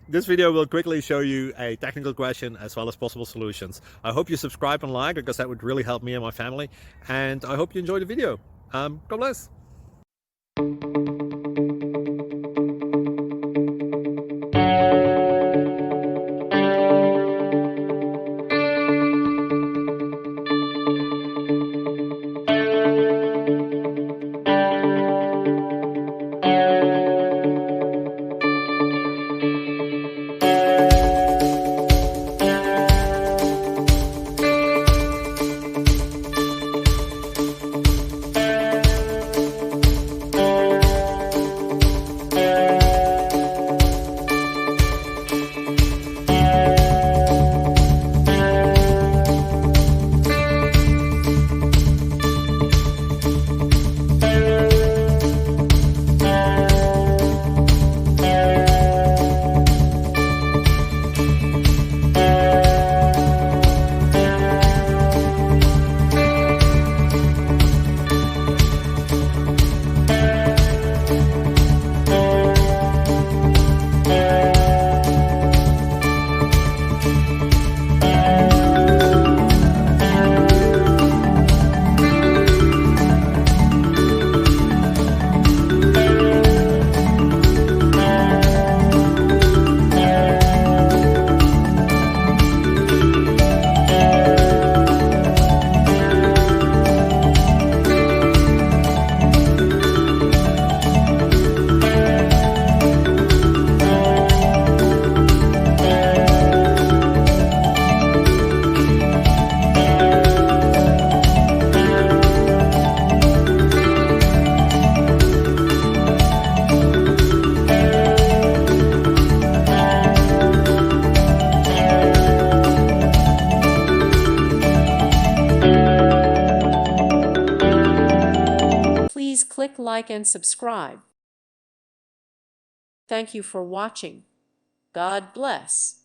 This video will quickly show you a technical question as well as possible solutions. I hope you subscribe and like, because that would really help me and my family. And I hope you enjoy the video. God bless. Please click like and subscribe. Thank you for watching. God bless.